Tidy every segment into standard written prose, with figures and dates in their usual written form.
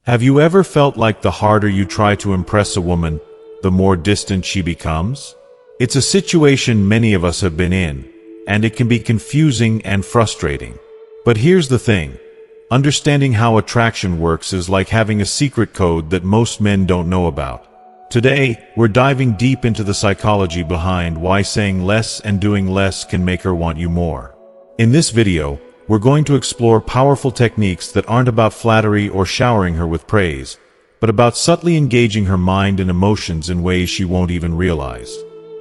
Have you ever felt like the harder you try to impress a woman, the more distant she becomes? It's a situation many of us have been in, and it can be confusing and frustrating. But here's the thing. Understanding how attraction works is like having a secret code that most men don't know about. Today, we're diving deep into the psychology behind why saying less and doing less can make her want you more. In this video, we're going to explore powerful techniques that aren't about flattery or showering her with praise, but about subtly engaging her mind and emotions in ways she won't even realize.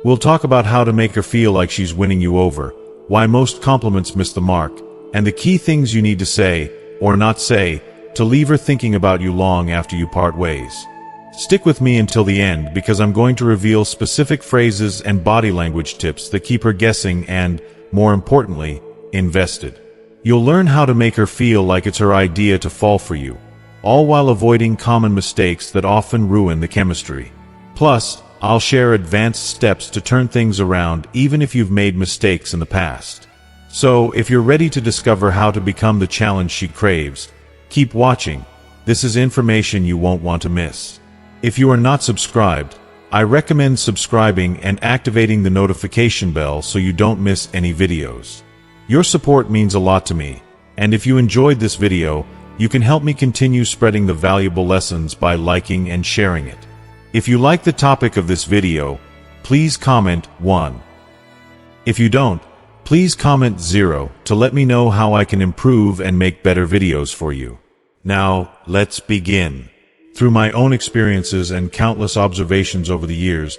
We'll talk about how to make her feel like she's winning you over, why most compliments miss the mark, and the key things you need to say, or not say, to leave her thinking about you long after you part ways. Stick with me until the end because I'm going to reveal specific phrases and body language tips that keep her guessing and, more importantly, invested. You'll learn how to make her feel like it's her idea to fall for you, all while avoiding common mistakes that often ruin the chemistry. Plus, I'll share advanced steps to turn things around even if you've made mistakes in the past. So, if you're ready to discover how to become the challenge she craves, keep watching. This is information you won't want to miss. If you are not subscribed, I recommend subscribing and activating the notification bell so you don't miss any videos. Your support means a lot to me, and if you enjoyed this video, you can help me continue spreading the valuable lessons by liking and sharing it. If you like the topic of this video, please comment 1. If you don't, please comment 0 to let me know how I can improve and make better videos for you. Now, let's begin. Through my own experiences and countless observations over the years,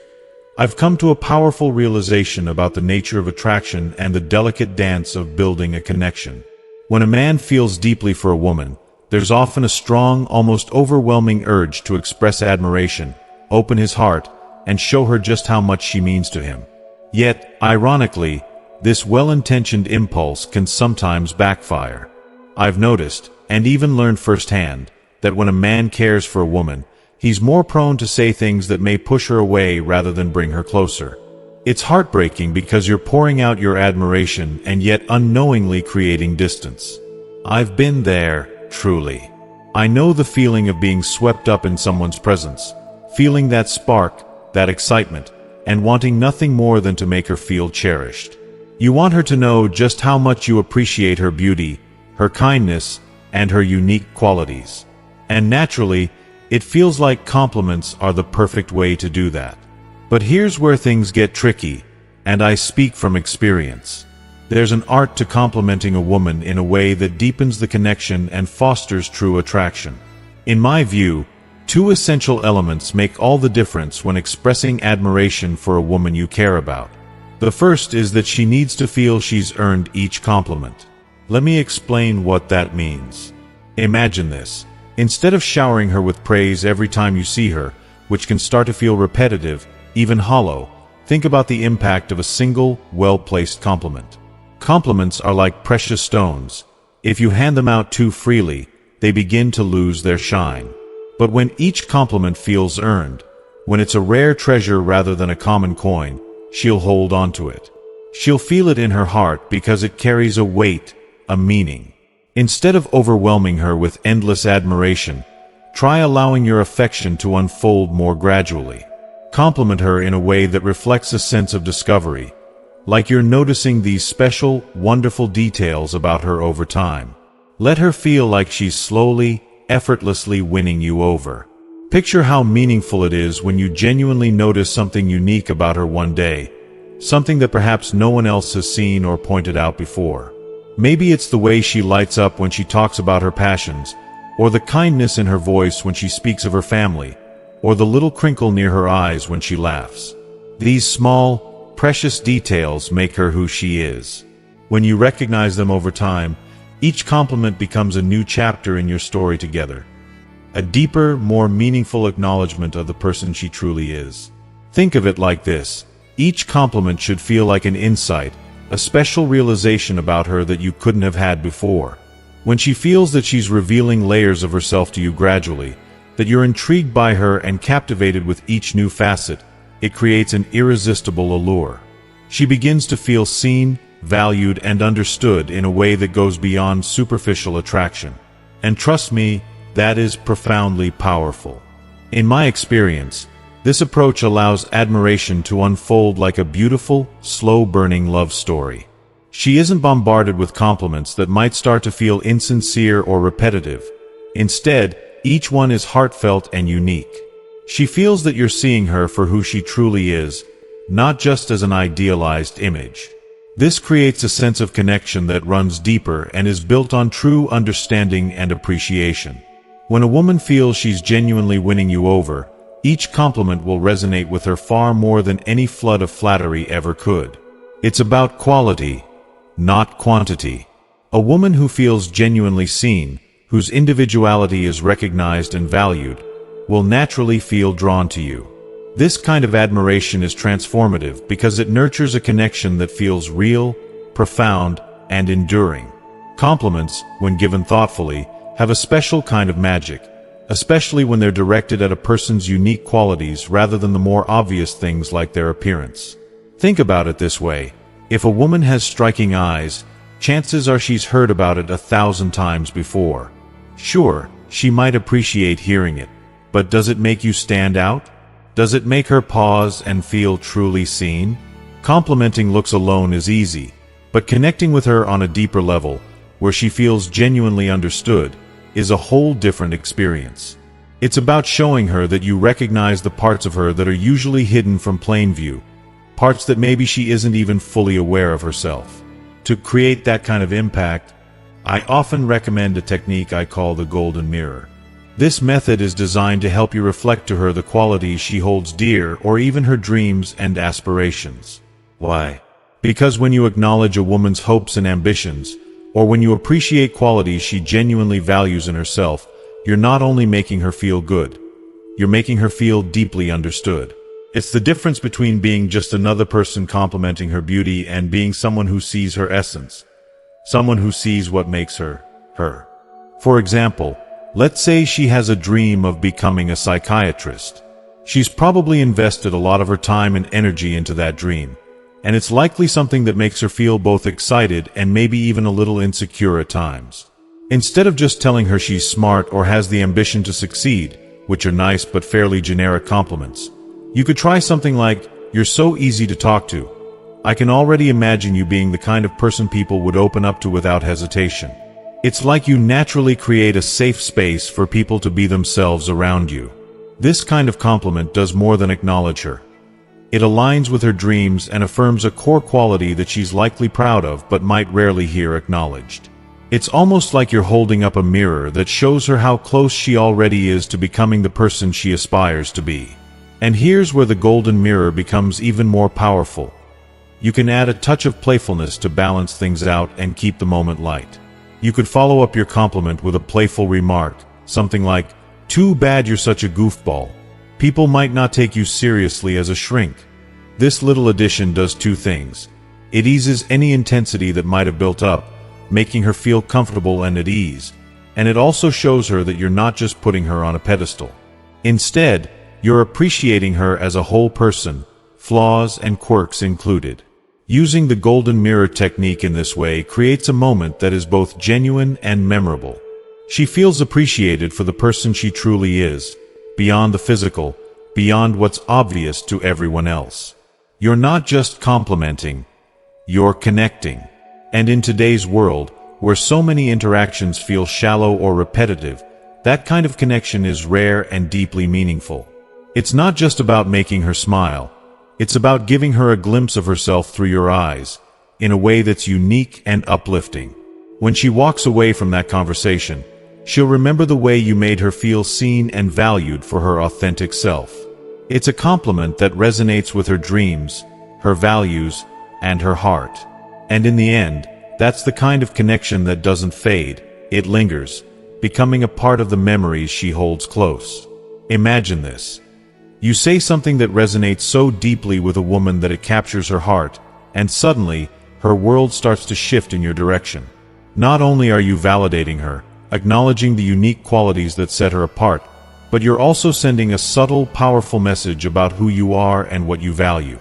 I've come to a powerful realization about the nature of attraction and the delicate dance of building a connection. When a man feels deeply for a woman, there's often a strong, almost overwhelming urge to express admiration, open his heart, and show her just how much she means to him. Yet, ironically, this well-intentioned impulse can sometimes backfire. I've noticed, and even learned firsthand, that when a man cares for a woman, he's more prone to say things that may push her away rather than bring her closer. It's heartbreaking because you're pouring out your admiration and yet unknowingly creating distance. I've been there, truly. I know the feeling of being swept up in someone's presence, feeling that spark, that excitement, and wanting nothing more than to make her feel cherished. You want her to know just how much you appreciate her beauty, her kindness, and her unique qualities. And naturally, it feels like compliments are the perfect way to do that. But here's where things get tricky, and I speak from experience. There's an art to complimenting a woman in a way that deepens the connection and fosters true attraction. In my view, two essential elements make all the difference when expressing admiration for a woman you care about. The first is that she needs to feel she's earned each compliment. Let me explain what that means. Imagine this. Instead of showering her with praise every time you see her, which can start to feel repetitive, even hollow, think about the impact of a single, well-placed compliment. Compliments are like precious stones. If you hand them out too freely, they begin to lose their shine. But when each compliment feels earned, when it's a rare treasure rather than a common coin, she'll hold on to it. She'll feel it in her heart because it carries a weight, a meaning. Instead of overwhelming her with endless admiration, try allowing your affection to unfold more gradually. Compliment her in a way that reflects a sense of discovery, like you're noticing these special, wonderful details about her over time. Let her feel like she's slowly, effortlessly winning you over. Picture how meaningful it is when you genuinely notice something unique about her one day, something that perhaps no one else has seen or pointed out before. Maybe it's the way she lights up when she talks about her passions, or the kindness in her voice when she speaks of her family, or the little crinkle near her eyes when she laughs. These small, precious details make her who she is. When you recognize them over time, each compliment becomes a new chapter in your story together. A deeper, more meaningful acknowledgement of the person she truly is. Think of it like this. Each compliment should feel like an insight, a special realization about her that you couldn't have had before. When she feels that she's revealing layers of herself to you gradually, that you're intrigued by her and captivated with each new facet, it creates an irresistible allure. She begins to feel seen, valued, and understood in a way that goes beyond superficial attraction. And trust me, that is profoundly powerful. In my experience, this approach allows admiration to unfold like a beautiful, slow-burning love story. She isn't bombarded with compliments that might start to feel insincere or repetitive. Instead, each one is heartfelt and unique. She feels that you're seeing her for who she truly is, not just as an idealized image. This creates a sense of connection that runs deeper and is built on true understanding and appreciation. When a woman feels she's genuinely winning you over, each compliment will resonate with her far more than any flood of flattery ever could. It's about quality, not quantity. A woman who feels genuinely seen, whose individuality is recognized and valued, will naturally feel drawn to you. This kind of admiration is transformative because it nurtures a connection that feels real, profound, and enduring. Compliments, when given thoughtfully, have a special kind of magic, especially when they're directed at a person's unique qualities rather than the more obvious things like their appearance. Think about it this way: if a woman has striking eyes, chances are she's heard about it 1,000 times before. Sure, she might appreciate hearing it, but does it make you stand out? Does it make her pause and feel truly seen? Complimenting looks alone is easy, but connecting with her on a deeper level, where she feels genuinely understood, is a whole different experience. It's about showing her that you recognize the parts of her that are usually hidden from plain view, parts that maybe she isn't even fully aware of herself. To create that kind of impact, I often recommend a technique I call the golden mirror. This method is designed to help you reflect to her the qualities she holds dear or even her dreams and aspirations. Why? Because when you acknowledge a woman's hopes and ambitions, or when you appreciate qualities she genuinely values in herself, you're not only making her feel good, you're making her feel deeply understood. It's the difference between being just another person complimenting her beauty and being someone who sees her essence, someone who sees what makes her, her. For example, let's say she has a dream of becoming a psychiatrist. She's probably invested a lot of her time and energy into that dream, and it's likely something that makes her feel both excited and maybe even a little insecure at times. Instead of just telling her she's smart or has the ambition to succeed, which are nice but fairly generic compliments, you could try something like, "You're so easy to talk to. I can already imagine you being the kind of person people would open up to without hesitation." It's like you naturally create a safe space for people to be themselves around you. This kind of compliment does more than acknowledge her. It aligns with her dreams and affirms a core quality that she's likely proud of but might rarely hear acknowledged. It's almost like you're holding up a mirror that shows her how close she already is to becoming the person she aspires to be. And here's where the golden mirror becomes even more powerful. You can add a touch of playfulness to balance things out and keep the moment light. You could follow up your compliment with a playful remark, something like, "Too bad you're such a goofball. People might not take you seriously as a shrink." This little addition does two things. It eases any intensity that might have built up, making her feel comfortable and at ease, and it also shows her that you're not just putting her on a pedestal. Instead, you're appreciating her as a whole person, flaws and quirks included. Using the golden mirror technique in this way creates a moment that is both genuine and memorable. She feels appreciated for the person she truly is, beyond the physical, beyond what's obvious to everyone else. You're not just complimenting, you're connecting. And in today's world, where so many interactions feel shallow or repetitive, that kind of connection is rare and deeply meaningful. It's not just about making her smile. It's about giving her a glimpse of herself through your eyes, in a way that's unique and uplifting. When she walks away from that conversation, she'll remember the way you made her feel seen and valued for her authentic self. It's a compliment that resonates with her dreams, her values, and her heart. And in the end, that's the kind of connection that doesn't fade, it lingers, becoming a part of the memories she holds close. Imagine this. You say something that resonates so deeply with a woman that it captures her heart, and suddenly, her world starts to shift in your direction. Not only are you validating her, acknowledging the unique qualities that set her apart, but you're also sending a subtle, powerful message about who you are and what you value.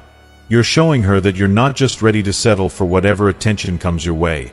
You're showing her that you're not just ready to settle for whatever attention comes your way.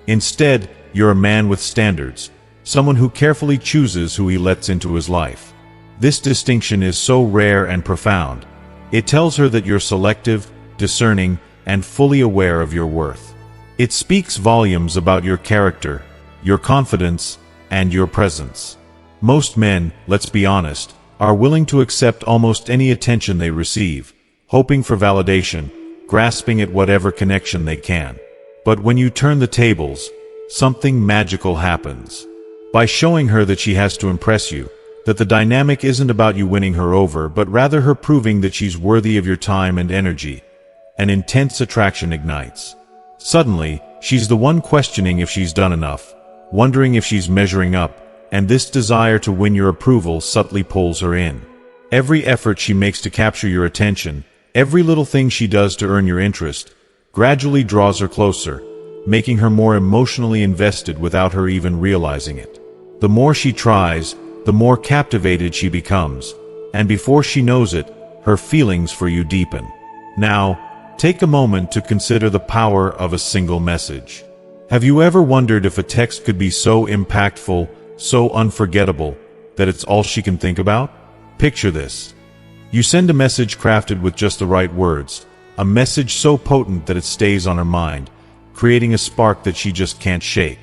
Instead, you're a man with standards, someone who carefully chooses who he lets into his life. This distinction is so rare and profound. It tells her that you're selective, discerning, and fully aware of your worth. It speaks volumes about your character, your confidence, and your presence. Most men, let's be honest, are willing to accept almost any attention they receive, hoping for validation, grasping at whatever connection they can. But when you turn the tables, something magical happens. By showing her that she has to impress you, that the dynamic isn't about you winning her over, but rather her proving that she's worthy of your time and energy, an intense attraction ignites. Suddenly, she's the one questioning if she's done enough, wondering if she's measuring up, and this desire to win your approval subtly pulls her in. Every effort she makes to capture your attention, every little thing she does to earn your interest, gradually draws her closer, making her more emotionally invested without her even realizing it. The more she tries, the more captivated she becomes, and before she knows it, her feelings for you deepen. Now, take a moment to consider the power of a single message. Have you ever wondered if a text could be so impactful, so unforgettable, that it's all she can think about? Picture this. You send a message crafted with just the right words, a message so potent that it stays on her mind, creating a spark that she just can't shake.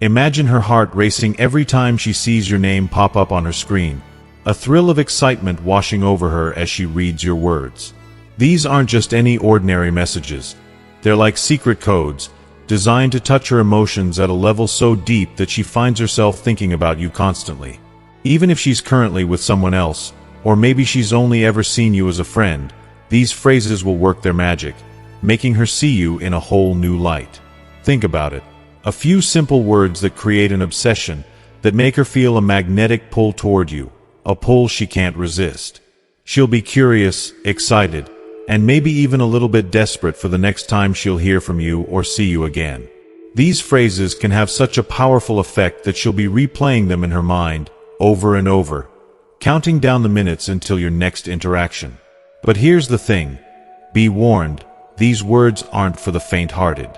Imagine her heart racing every time she sees your name pop up on her screen, a thrill of excitement washing over her as she reads your words. These aren't just any ordinary messages. They're like secret codes, designed to touch her emotions at a level so deep that she finds herself thinking about you constantly. Even if she's currently with someone else, or maybe she's only ever seen you as a friend, these phrases will work their magic, making her see you in a whole new light. Think about it. A few simple words that create an obsession, that make her feel a magnetic pull toward you, a pull she can't resist. She'll be curious, excited, and maybe even a little bit desperate for the next time she'll hear from you or see you again. These phrases can have such a powerful effect that she'll be replaying them in her mind, over and over, counting down the minutes until your next interaction. But here's the thing. Be warned, these words aren't for the faint-hearted.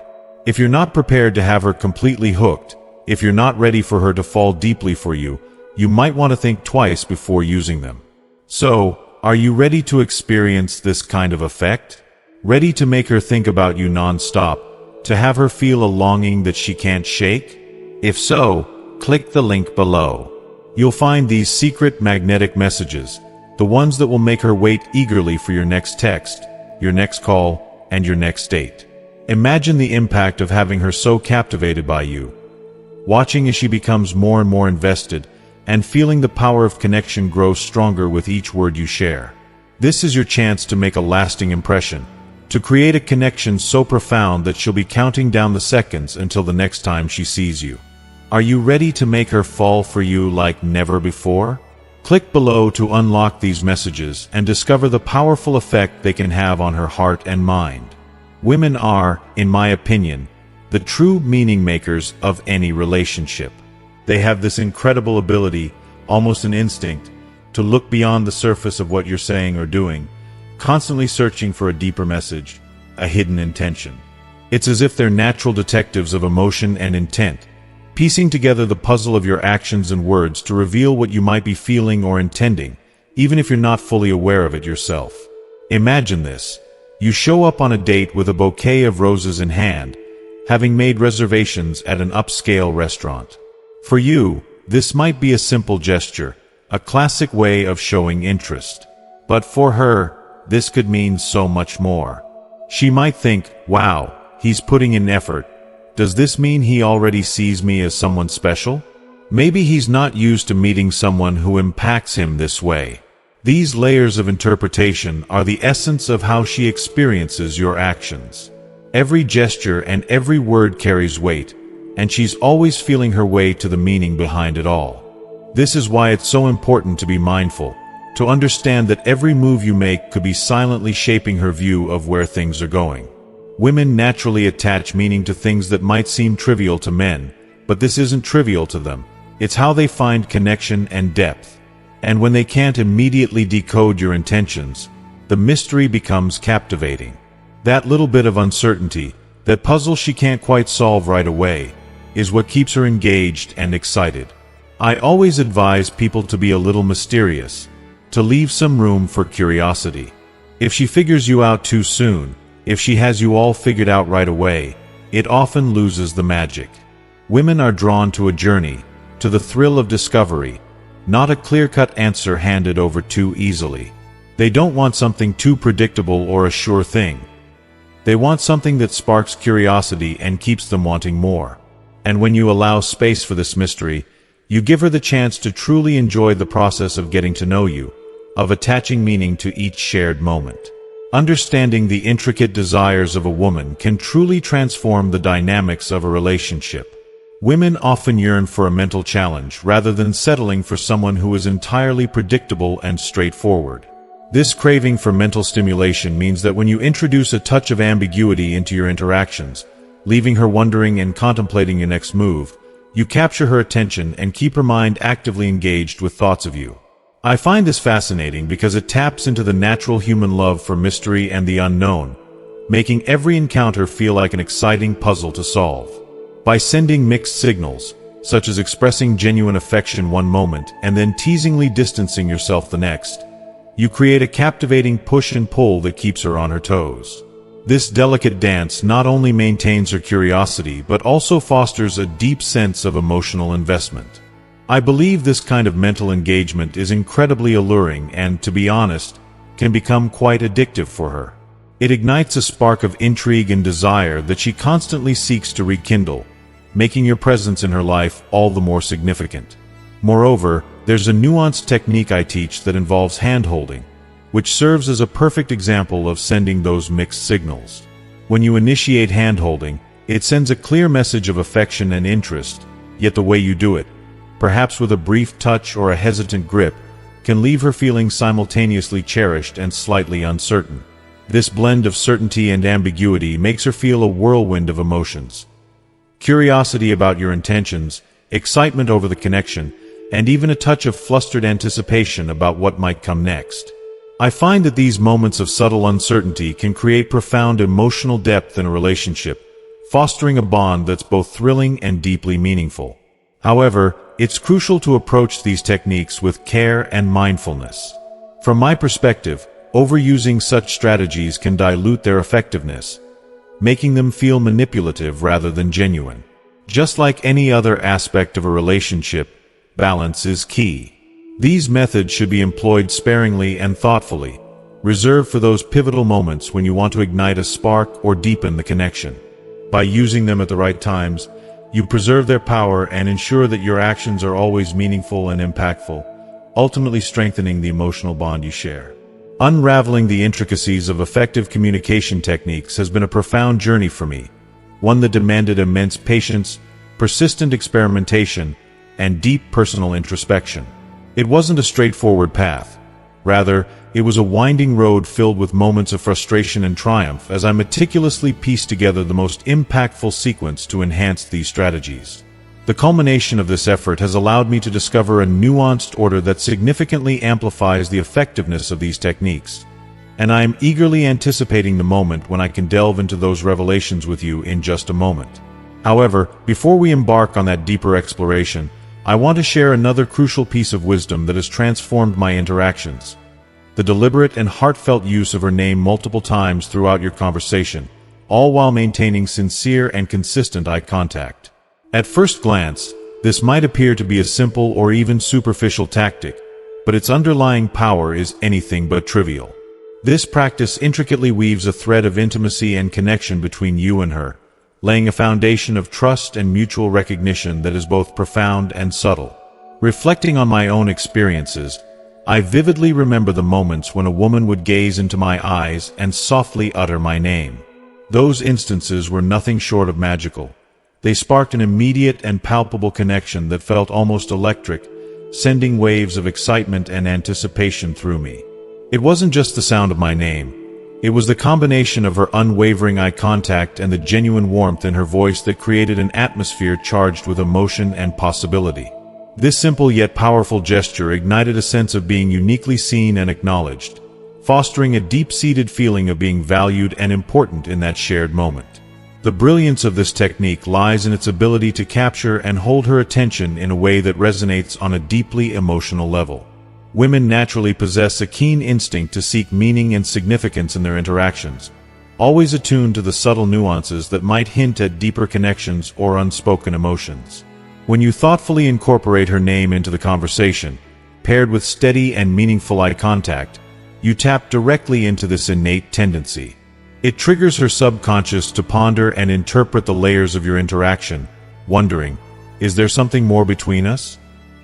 If you're not prepared to have her completely hooked, if you're not ready for her to fall deeply for you, you might want to think twice before using them. So, are you ready to experience this kind of effect? Ready to make her think about you non-stop, to have her feel a longing that she can't shake? If so, click the link below. You'll find these secret magnetic messages, the ones that will make her wait eagerly for your next text, your next call, and your next date. Imagine the impact of having her so captivated by you, watching as she becomes more and more invested, and feeling the power of connection grow stronger with each word you share. This is your chance to make a lasting impression, to create a connection so profound that she'll be counting down the seconds until the next time she sees you. Are you ready to make her fall for you like never before? Click below to unlock these messages and discover the powerful effect they can have on her heart and mind. Women are, in my opinion, the true meaning makers of any relationship. They have this incredible ability, almost an instinct, to look beyond the surface of what you're saying or doing, constantly searching for a deeper message, a hidden intention. It's as if they're natural detectives of emotion and intent, piecing together the puzzle of your actions and words to reveal what you might be feeling or intending, even if you're not fully aware of it yourself. Imagine this. You show up on a date with a bouquet of roses in hand, having made reservations at an upscale restaurant. For you, this might be a simple gesture, a classic way of showing interest. But for her, this could mean so much more. She might think, wow, he's putting in effort. Does this mean he already sees me as someone special? Maybe he's not used to meeting someone who impacts him this way. These layers of interpretation are the essence of how she experiences your actions. Every gesture and every word carries weight, and she's always feeling her way to the meaning behind it all. This is why it's so important to be mindful, to understand that every move you make could be silently shaping her view of where things are going. Women naturally attach meaning to things that might seem trivial to men, but this isn't trivial to them. It's how they find connection and depth. And when they can't immediately decode your intentions, the mystery becomes captivating. That little bit of uncertainty, that puzzle she can't quite solve right away, is what keeps her engaged and excited. I always advise people to be a little mysterious, to leave some room for curiosity. If she figures you out too soon, if she has you all figured out right away, it often loses the magic. Women are drawn to a journey, to the thrill of discovery, not a clear-cut answer handed over too easily. They don't want something too predictable or a sure thing. They want something that sparks curiosity and keeps them wanting more. And when you allow space for this mystery, you give her the chance to truly enjoy the process of getting to know you, of attaching meaning to each shared moment. Understanding the intricate desires of a woman can truly transform the dynamics of a relationship. Women often yearn for a mental challenge rather than settling for someone who is entirely predictable and straightforward. This craving for mental stimulation means that when you introduce a touch of ambiguity into your interactions, leaving her wondering and contemplating your next move, you capture her attention and keep her mind actively engaged with thoughts of you. I find this fascinating because it taps into the natural human love for mystery and the unknown, making every encounter feel like an exciting puzzle to solve. By sending mixed signals, such as expressing genuine affection one moment and then teasingly distancing yourself the next, you create a captivating push and pull that keeps her on her toes. This delicate dance not only maintains her curiosity but also fosters a deep sense of emotional investment. I believe this kind of mental engagement is incredibly alluring and, to be honest, can become quite addictive for her. It ignites a spark of intrigue and desire that she constantly seeks to rekindle, making your presence in her life all the more significant. Moreover, there's a nuanced technique I teach that involves hand-holding, which serves as a perfect example of sending those mixed signals. When you initiate hand-holding, it sends a clear message of affection and interest, yet the way you do it, perhaps with a brief touch or a hesitant grip, can leave her feeling simultaneously cherished and slightly uncertain. This blend of certainty and ambiguity makes her feel a whirlwind of emotions. Curiosity about your intentions, excitement over the connection, and even a touch of flustered anticipation about what might come next. I find that these moments of subtle uncertainty can create profound emotional depth in a relationship, fostering a bond that's both thrilling and deeply meaningful. However, it's crucial to approach these techniques with care and mindfulness. From my perspective, overusing such strategies can dilute their effectiveness, making them feel manipulative rather than genuine. Just like any other aspect of a relationship, balance is key. These methods should be employed sparingly and thoughtfully, reserved for those pivotal moments when you want to ignite a spark or deepen the connection. By using them at the right times, you preserve their power and ensure that your actions are always meaningful and impactful, ultimately strengthening the emotional bond you share. Unraveling the intricacies of effective communication techniques has been a profound journey for me, one that demanded immense patience, persistent experimentation, and deep personal introspection. It wasn't a straightforward path. Rather, it was a winding road filled with moments of frustration and triumph as I meticulously pieced together the most impactful sequence to enhance these strategies. The culmination of this effort has allowed me to discover a nuanced order that significantly amplifies the effectiveness of these techniques, and I am eagerly anticipating the moment when I can delve into those revelations with you in just a moment. However, before we embark on that deeper exploration, I want to share another crucial piece of wisdom that has transformed my interactions: the deliberate and heartfelt use of her name multiple times throughout your conversation, all while maintaining sincere and consistent eye contact. At first glance, this might appear to be a simple or even superficial tactic, but its underlying power is anything but trivial. This practice intricately weaves a thread of intimacy and connection between you and her, laying a foundation of trust and mutual recognition that is both profound and subtle. Reflecting on my own experiences, I vividly remember the moments when a woman would gaze into my eyes and softly utter my name. Those instances were nothing short of magical. They sparked an immediate and palpable connection that felt almost electric, sending waves of excitement and anticipation through me. It wasn't just the sound of my name. It was the combination of her unwavering eye contact and the genuine warmth in her voice that created an atmosphere charged with emotion and possibility. This simple yet powerful gesture ignited a sense of being uniquely seen and acknowledged, fostering a deep-seated feeling of being valued and important in that shared moment. The brilliance of this technique lies in its ability to capture and hold her attention in a way that resonates on a deeply emotional level. Women naturally possess a keen instinct to seek meaning and significance in their interactions, always attuned to the subtle nuances that might hint at deeper connections or unspoken emotions. When you thoughtfully incorporate her name into the conversation, paired with steady and meaningful eye contact, you tap directly into this innate tendency. It triggers her subconscious to ponder and interpret the layers of your interaction, wondering, is there something more between us?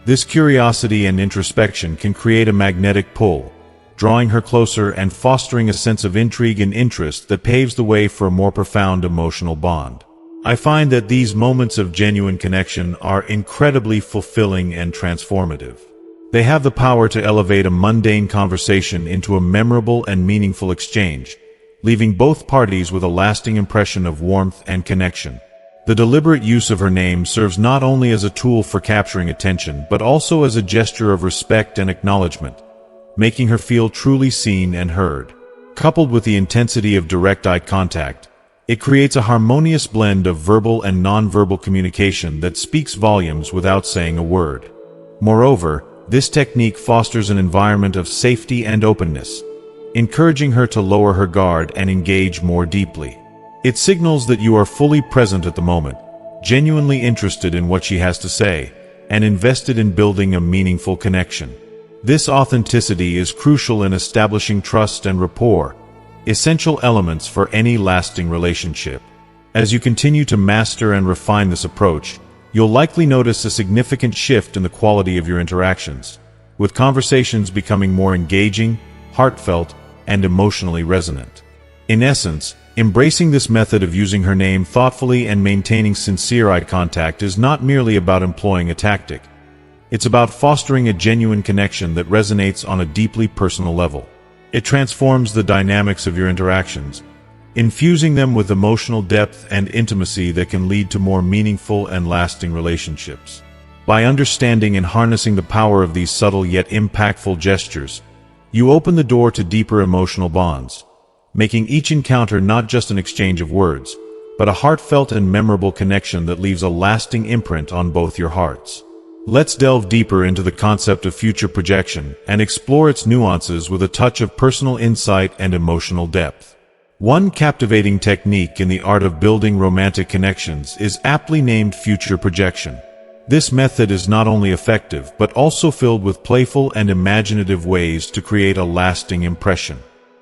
This curiosity and introspection can create a magnetic pull, drawing her closer and fostering a sense of intrigue and interest that paves the way for a more profound emotional bond. I find that these moments of genuine connection are incredibly fulfilling and transformative. They have the power to elevate a mundane conversation into a memorable and meaningful exchange, leaving both parties with a lasting impression of warmth and connection. The deliberate use of her name serves not only as a tool for capturing attention, but also as a gesture of respect and acknowledgement, making her feel truly seen and heard. Coupled with the intensity of direct eye contact, it creates a harmonious blend of verbal and nonverbal communication that speaks volumes without saying a word. Moreover, this technique fosters an environment of safety and openness, encouraging her to lower her guard and engage more deeply. It signals that you are fully present at the moment, genuinely interested in what she has to say, and invested in building a meaningful connection. This authenticity is crucial in establishing trust and rapport, essential elements for any lasting relationship. As you continue to master and refine this approach, you'll likely notice a significant shift in the quality of your interactions, with conversations becoming more engaging, heartfelt, and emotionally resonant. In essence, embracing this method of using her name thoughtfully and maintaining sincere eye contact is not merely about employing a tactic. It's about fostering a genuine connection that resonates on a deeply personal level. It transforms the dynamics of your interactions, infusing them with emotional depth and intimacy that can lead to more meaningful and lasting relationships. By understanding and harnessing the power of these subtle yet impactful gestures, you open the door to deeper emotional bonds, making each encounter not just an exchange of words, but a heartfelt and memorable connection that leaves a lasting imprint on both your hearts. Let's delve deeper into the concept of future projection and explore its nuances with a touch of personal insight and emotional depth. One captivating technique in the art of building romantic connections is aptly named future projection. This method is not only effective, but also filled with playful and imaginative ways to create a lasting impression.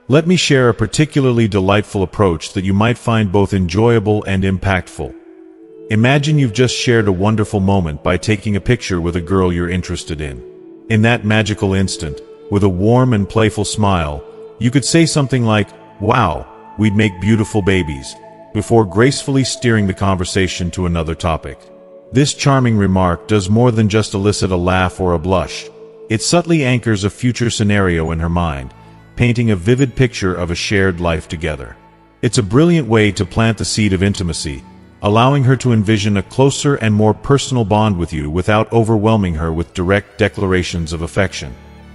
Let me share a particularly delightful approach that you might find both enjoyable and impactful. Imagine you've just shared a wonderful moment by taking a picture with a girl you're interested in. In that magical instant, with a warm and playful smile, you could say something like, "Wow, we'd make beautiful babies," before gracefully steering the conversation to another topic. This charming remark does more than just elicit a laugh or a blush. It subtly anchors a future scenario in her mind, painting a vivid picture of a shared life together. It's a brilliant way to plant the seed of intimacy, allowing her to envision a closer and more personal bond with you without overwhelming her with direct declarations of affection.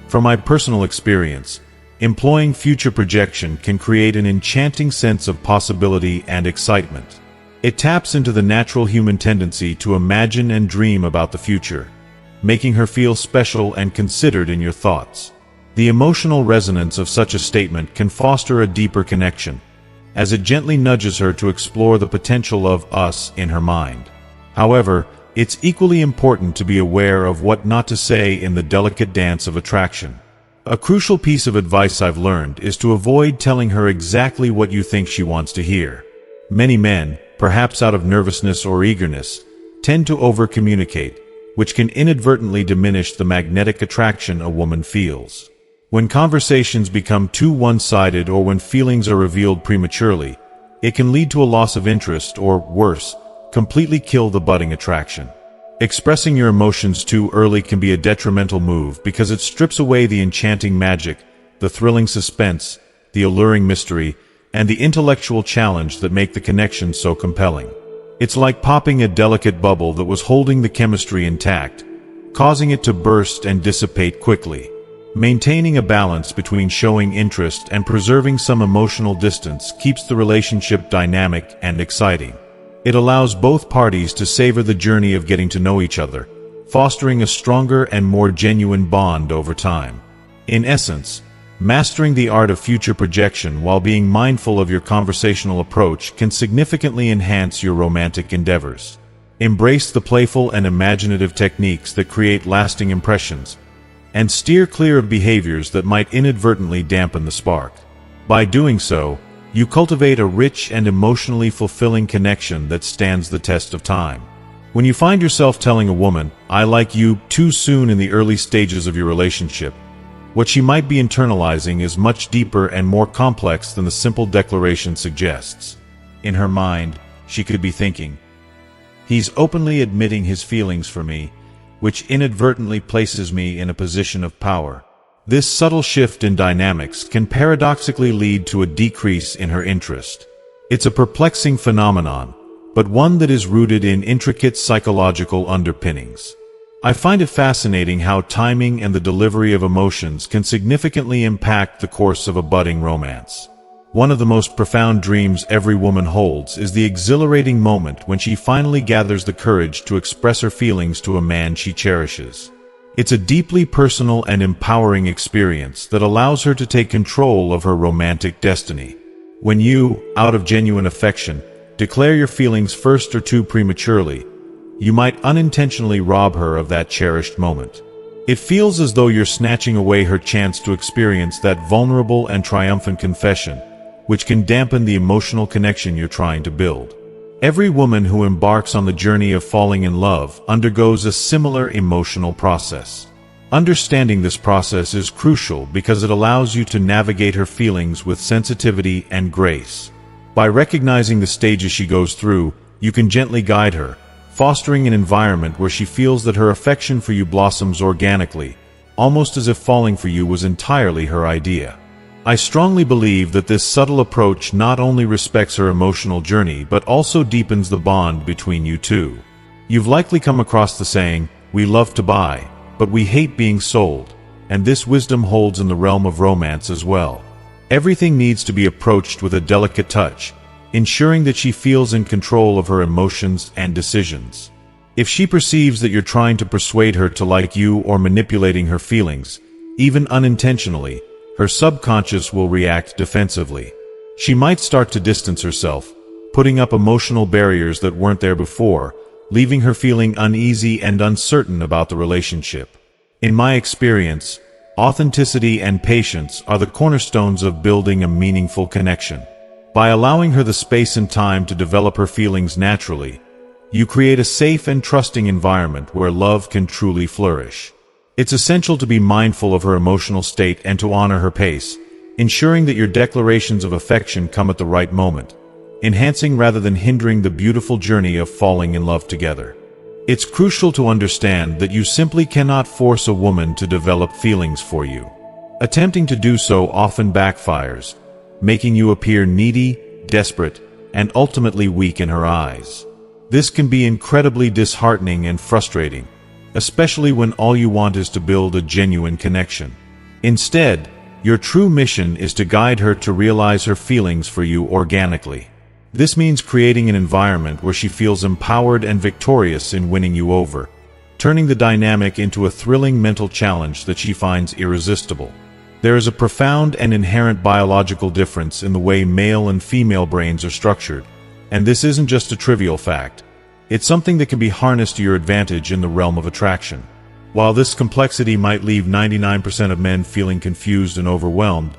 From my personal experience, employing future projection can create an enchanting sense of possibility and excitement. It taps into the natural human tendency to imagine and dream about the future, making her feel special and considered in your thoughts. The emotional resonance of such a statement can foster a deeper connection, as it gently nudges her to explore the potential of us in her mind. However, it's equally important to be aware of what not to say in the delicate dance of attraction. A crucial piece of advice I've learned is to avoid telling her exactly what you think she wants to hear. Many men, perhaps out of nervousness or eagerness, tend to over-communicate, which can inadvertently diminish the magnetic attraction a woman feels. When conversations become too one-sided or when feelings are revealed prematurely, it can lead to a loss of interest or, worse, completely kill the budding attraction. Expressing your emotions too early can be a detrimental move because it strips away the enchanting magic, the thrilling suspense, the alluring mystery, and the intellectual challenge that make the connection so compelling. It's like popping a delicate bubble that was holding the chemistry intact, causing it to burst and dissipate quickly. Maintaining a balance between showing interest and preserving some emotional distance keeps the relationship dynamic and exciting. It allows both parties to savor the journey of getting to know each other, fostering a stronger and more genuine bond over time. In essence, mastering the art of future projection while being mindful of your conversational approach can significantly enhance your romantic endeavors. Embrace the playful and imaginative techniques that create lasting impressions, and steer clear of behaviors that might inadvertently dampen the spark. By doing so, you cultivate a rich and emotionally fulfilling connection that stands the test of time. When you find yourself telling a woman, "I like you," too soon in the early stages of your relationship, what she might be internalizing is much deeper and more complex than the simple declaration suggests. In her mind, she could be thinking, "He's openly admitting his feelings for me," which inadvertently places me in a position of power. This subtle shift in dynamics can paradoxically lead to a decrease in her interest. It's a perplexing phenomenon, but one that is rooted in intricate psychological underpinnings. I find it fascinating how timing and the delivery of emotions can significantly impact the course of a budding romance. One of the most profound dreams every woman holds is the exhilarating moment when she finally gathers the courage to express her feelings to a man she cherishes. It's a deeply personal and empowering experience that allows her to take control of her romantic destiny. When you, out of genuine affection, declare your feelings first or too prematurely, you might unintentionally rob her of that cherished moment. It feels as though you're snatching away her chance to experience that vulnerable and triumphant confession, which can dampen the emotional connection you're trying to build. Every woman who embarks on the journey of falling in love undergoes a similar emotional process. Understanding this process is crucial because it allows you to navigate her feelings with sensitivity and grace. By recognizing the stages she goes through, you can gently guide her, fostering an environment where she feels that her affection for you blossoms organically, almost as if falling for you was entirely her idea. I strongly believe that this subtle approach not only respects her emotional journey but also deepens the bond between you two. You've likely come across the saying, "We love to buy, but we hate being sold," and this wisdom holds in the realm of romance as well. Everything needs to be approached with a delicate touch, ensuring that she feels in control of her emotions and decisions. If she perceives that you're trying to persuade her to like you or manipulating her feelings, even unintentionally, her subconscious will react defensively. She might start to distance herself, putting up emotional barriers that weren't there before, leaving her feeling uneasy and uncertain about the relationship. In my experience, authenticity and patience are the cornerstones of building a meaningful connection. By allowing her the space and time to develop her feelings naturally, you create a safe and trusting environment where love can truly flourish. It's essential to be mindful of her emotional state and to honor her pace, ensuring that your declarations of affection come at the right moment, enhancing rather than hindering the beautiful journey of falling in love together. It's crucial to understand that you simply cannot force a woman to develop feelings for you. Attempting to do so often backfires, making you appear needy, desperate, and ultimately weak in her eyes. This can be incredibly disheartening and frustrating, especially when all you want is to build a genuine connection. Instead, your true mission is to guide her to realize her feelings for you organically. This means creating an environment where she feels empowered and victorious in winning you over, turning the dynamic into a thrilling mental challenge that she finds irresistible. There is a profound and inherent biological difference in the way male and female brains are structured, and this isn't just a trivial fact. It's something that can be harnessed to your advantage in the realm of attraction. While this complexity might leave 99% of men feeling confused and overwhelmed,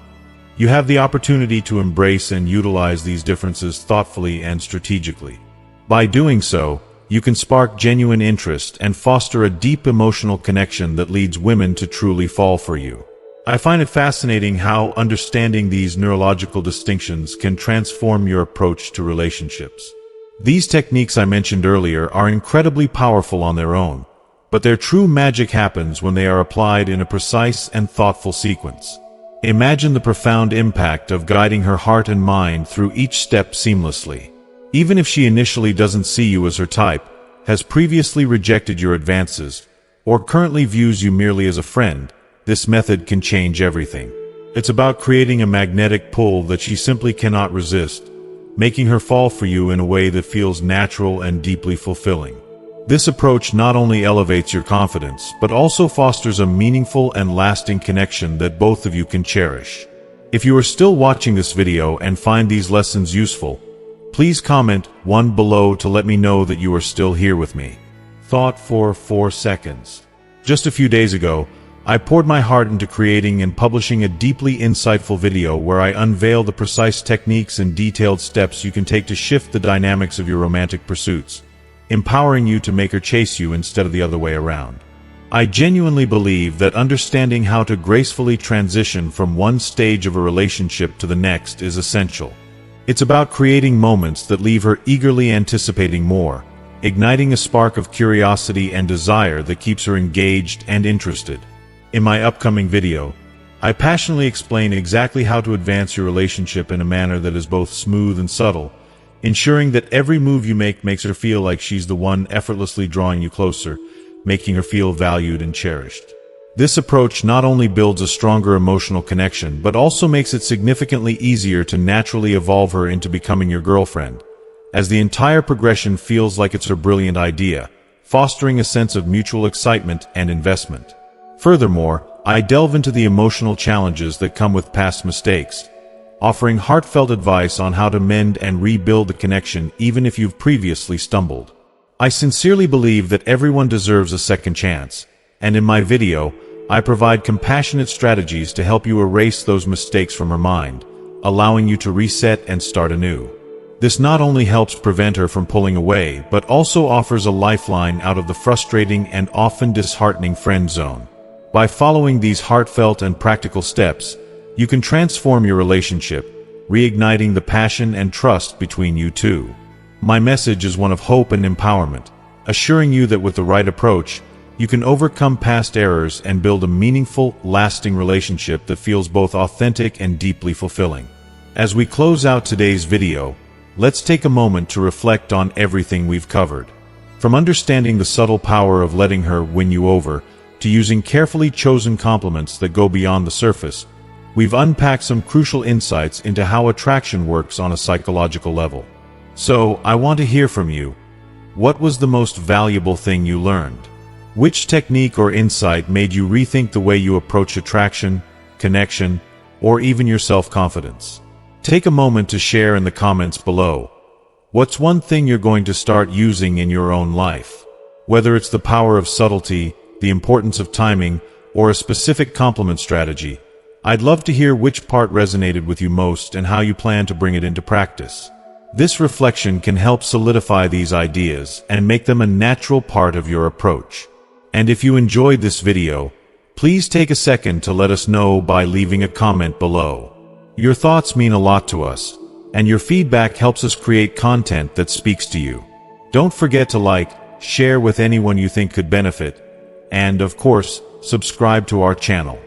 you have the opportunity to embrace and utilize these differences thoughtfully and strategically. By doing so, you can spark genuine interest and foster a deep emotional connection that leads women to truly fall for you. I find it fascinating how understanding these neurological distinctions can transform your approach to relationships. These techniques I mentioned earlier are incredibly powerful on their own, but their true magic happens when they are applied in a precise and thoughtful sequence. Imagine the profound impact of guiding her heart and mind through each step seamlessly. Even if she initially doesn't see you as her type, has previously rejected your advances, or currently views you merely as a friend, this method can change everything. It's about creating a magnetic pull that she simply cannot resist, making her fall for you in a way that feels natural and deeply fulfilling. This approach not only elevates your confidence, but also fosters a meaningful and lasting connection that both of you can cherish. If you are still watching this video and find these lessons useful, please comment 1 below to let me know that you are still here with me. Thought for 4 seconds. Just a few days ago, I poured my heart into creating and publishing a deeply insightful video where I unveil the precise techniques and detailed steps you can take to shift the dynamics of your romantic pursuits, empowering you to make her chase you instead of the other way around. I genuinely believe that understanding how to gracefully transition from one stage of a relationship to the next is essential. It's about creating moments that leave her eagerly anticipating more, igniting a spark of curiosity and desire that keeps her engaged and interested. In my upcoming video, I passionately explain exactly how to advance your relationship in a manner that is both smooth and subtle, ensuring that every move you make makes her feel like she's the one effortlessly drawing you closer, making her feel valued and cherished. This approach not only builds a stronger emotional connection, but also makes it significantly easier to naturally evolve her into becoming your girlfriend, as the entire progression feels like it's her brilliant idea, fostering a sense of mutual excitement and investment. Furthermore, I delve into the emotional challenges that come with past mistakes, offering heartfelt advice on how to mend and rebuild the connection even if you've previously stumbled. I sincerely believe that everyone deserves a second chance, and in my video, I provide compassionate strategies to help you erase those mistakes from her mind, allowing you to reset and start anew. This not only helps prevent her from pulling away, but also offers a lifeline out of the frustrating and often disheartening friend zone. By following these heartfelt and practical steps, you can transform your relationship, reigniting the passion and trust between you two. My message is one of hope and empowerment, assuring you that with the right approach, you can overcome past errors and build a meaningful, lasting relationship that feels both authentic and deeply fulfilling. As we close out today's video, let's take a moment to reflect on everything we've covered. From understanding the subtle power of letting her win you over, to using carefully chosen compliments that go beyond the surface, we've unpacked some crucial insights into how attraction works on a psychological level. So, I want to hear from you. What was the most valuable thing you learned? Which technique or insight made you rethink the way you approach attraction, connection, or even your self-confidence? Take a moment to share in the comments below. What's one thing you're going to start using in your own life? Whether it's the power of subtlety, the importance of timing, or a specific compliment strategy, I'd love to hear which part resonated with you most and how you plan to bring it into practice. This reflection can help solidify these ideas and make them a natural part of your approach. And if you enjoyed this video, please take a second to let us know by leaving a comment below. Your thoughts mean a lot to us, and your feedback helps us create content that speaks to you. Don't forget to like, share with anyone you think could benefit, and, of course, subscribe to our channel.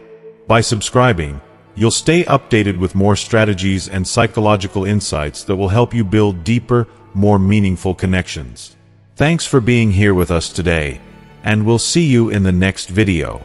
By subscribing, you'll stay updated with more strategies and psychological insights that will help you build deeper, more meaningful connections. Thanks for being here with us today, and we'll see you in the next video.